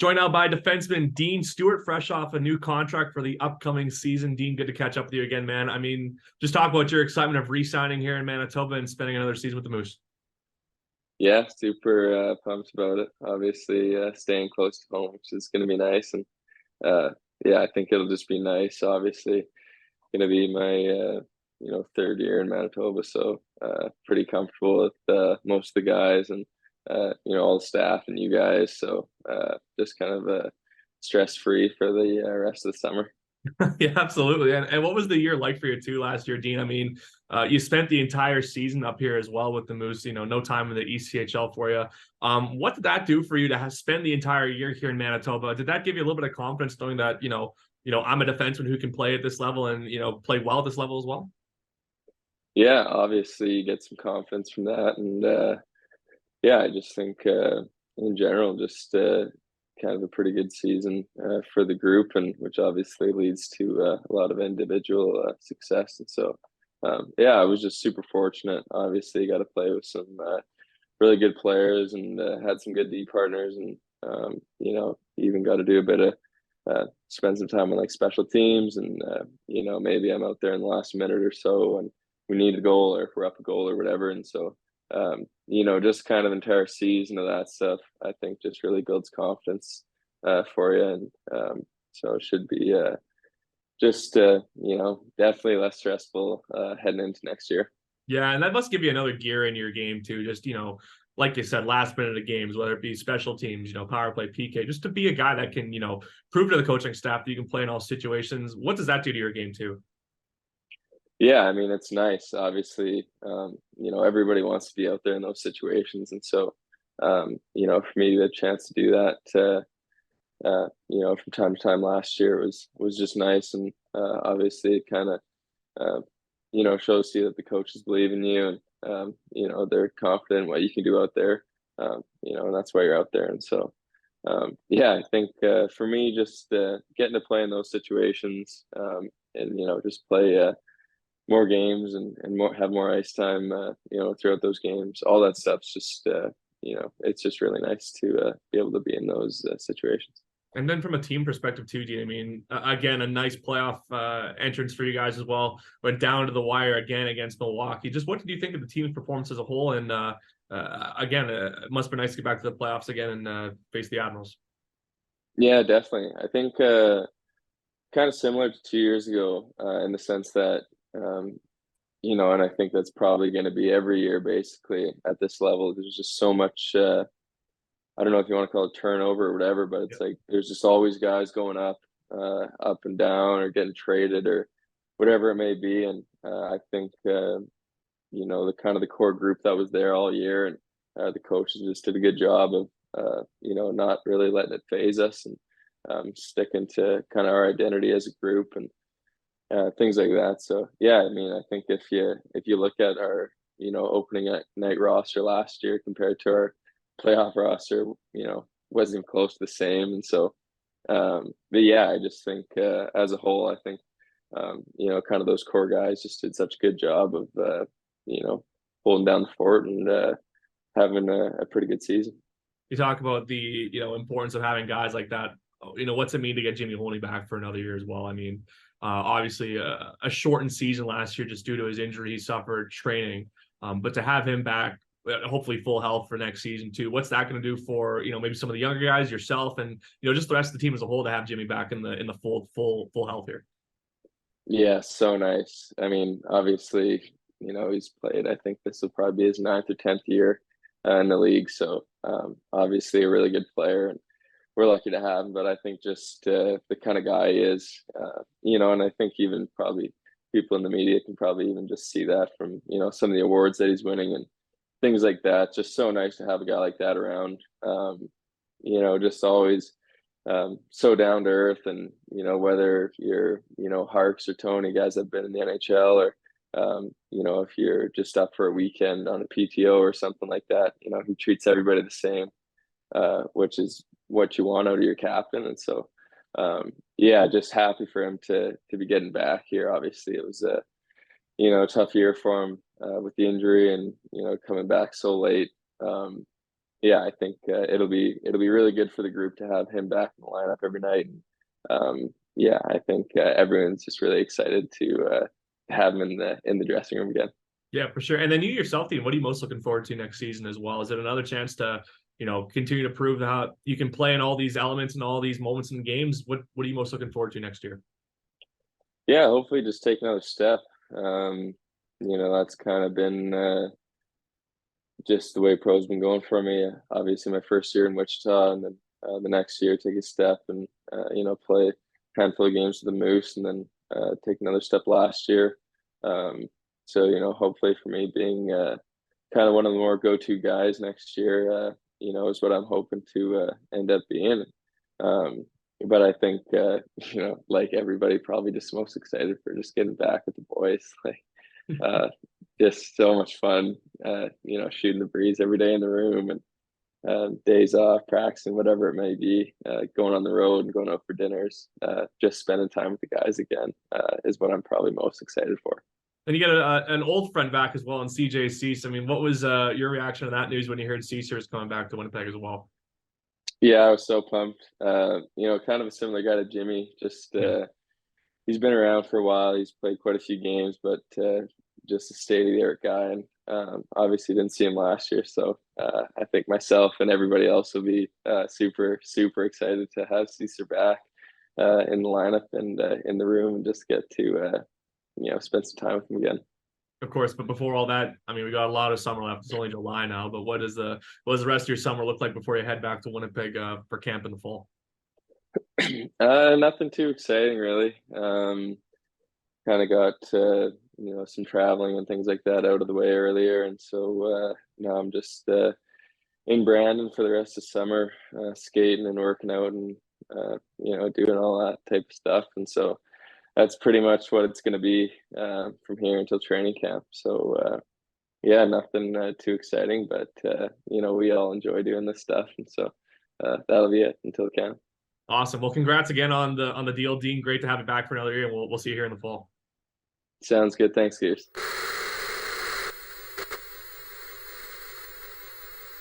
Joined now by defenseman Dean Stewart, fresh off a new contract for the upcoming season. Dean, good to catch up with you again, man. I mean, just talk about your excitement of re-signing here in Manitoba and spending another season with the Moose. Yeah, super pumped about it. Obviously, staying close to home, which is going to be nice. And yeah, I think it'll just be nice. Obviously, going to be my third year in Manitoba, so pretty comfortable with most of the guys and all the staff and you guys. So just kind of stress free for the rest of the summer. Yeah, absolutely. And what was the year like for you too last year, Dean? I mean, you spent the entire season up here as well with the Moose. No time in the ECHL for you. What did that do for you to spend the entire year here in Manitoba? Did that give you a little bit of confidence knowing that I'm a defenseman who can play at this level and play well at this level as well? Yeah, obviously you get some confidence from that, and yeah, I just think in general, just kind of a pretty good season for the group, and which obviously leads to a lot of individual success. And so, yeah, I was just super fortunate. Obviously, got to play with some really good players and had some good D partners, and even got to do a bit of spend some time on like special teams, and maybe I'm out there in the last minute or so, and we need a goal or if we're up a goal or whatever. And so just kind of entire season of that stuff, I think just really builds confidence for you. And so it should be just, definitely less stressful heading into next year. Yeah, and that must give you another gear in your game too. Just, like you said, last minute of games, whether it be special teams, power play, PK, just to be a guy that can, prove to the coaching staff that you can play in all situations. What does that do to your game too? Yeah, I mean, it's nice. Obviously, everybody wants to be out there in those situations. And so, for me, the chance to do that, from time to time last year was just nice. And obviously, it kind of, shows you that the coaches believe in you, and, they're confident in what you can do out there, and that's why you're out there. And so, yeah, I think for me, just getting to play in those situations, and, just play more games and have more ice time, throughout those games. All that stuff's just, it's just really nice to be able to be in those situations. And then from a team perspective too, Dean, I mean, again, a nice playoff entrance for you guys as well. Went down to the wire again against Milwaukee. Just what did you think of the team's performance as a whole? And again, it must be nice to get back to the playoffs again and face the Admirals. Yeah, definitely. I think kind of similar to 2 years ago in the sense that, and I think that's probably going to be every year basically at this level. There's just so much. I don't know if you want to call it turnover or whatever, but it's like there's just always guys going up and down, or getting traded, or whatever it may be. And I think the kind of the core group that was there all year, and the coaches just did a good job of not really letting it phase us, and sticking to kind of our identity as a group, and things like that. So yeah, I mean, I think if you look at our opening night roster last year compared to our playoff roster, wasn't even close to the same. And so, but yeah, I just think as a whole, I think kind of those core guys just did such a good job of holding down the fort and having a pretty good season. You talk about the importance of having guys like that. What's it mean to get Jimmy Holney back for another year as well? I mean, obviously a shortened season last year just due to his injury he suffered training, but to have him back, hopefully full health for next season too. What's that going to do for maybe some of the younger guys, yourself, and just the rest of the team as a whole to have Jimmy back in the full health here? Yeah, so nice. I mean, obviously, he's played. I think this will probably be his ninth or 10th year in the league. So obviously a really good player, and we're lucky to have him. But I think just the kind of guy he is, and I think even probably people in the media can probably even just see that from some of the awards that he's winning and things like that. Just so nice to have a guy like that around. Just always so down to earth, and whether you're Harks or Tony, guys that have been in the NHL, or if you're just up for a weekend on a PTO or something like that, he treats everybody the same, which is what you want out of your captain. And so yeah, just happy for him to be getting back here. Obviously it was a tough year for him with the injury, and coming back so late. yeah, I think it'll be really good for the group to have him back in the lineup every night. And, yeah, I think everyone's just really excited to have him in the dressing room again. Yeah, for sure. And then you yourself, Dean, what are you most looking forward to next season as well? Is it another chance to, continue to prove how you can play in all these elements and all these moments in games? What are you most looking forward to next year? Yeah, hopefully just take another step. That's kind of been just the way pro's been going for me. Obviously, my first year in Wichita, and then the next year take a step and play a handful of games with the Moose, and then take another step last year. So hopefully for me being kind of one of the more go-to guys next year, is what I'm hoping to end up being. Um, but I think like everybody, probably just most excited for just getting back with the boys. Like uh, just so much fun, shooting the breeze every day in the room, and days off, practicing, whatever it may be, going on the road and going out for dinners, just spending time with the guys again is what I'm probably most excited for. And you get an old friend back as well in CJ Cease. I mean, what was your reaction to that news when you heard Ceaser is coming back to Winnipeg as well? Yeah, I was so pumped. Kind of a similar guy to Jimmy. Just Yeah. he's been around for a while. He's played quite a few games, but just a state of the art guy. And obviously didn't see him last year, so I think myself and everybody else will be super super excited to have Caesar back in the lineup and in the room, and just get to spend some time with him again. Of course, but before all that, I mean, we got a lot of summer left. It's only July now, but what does the rest of your summer look like before you head back to Winnipeg for camp in the fall? Nothing too exciting really. Kind of got some traveling and things like that out of the way earlier, and so now I'm just in Brandon for the rest of summer, skating and working out, and doing all that type of stuff. And so that's pretty much what it's going to be from here until training camp. So yeah, nothing too exciting, but we all enjoy doing this stuff, and so that'll be it until camp. Awesome. Well, congrats again on the deal, Dean. Great to have you back for another year, and we'll see you here in the fall. Sounds good. Thanks, Gears.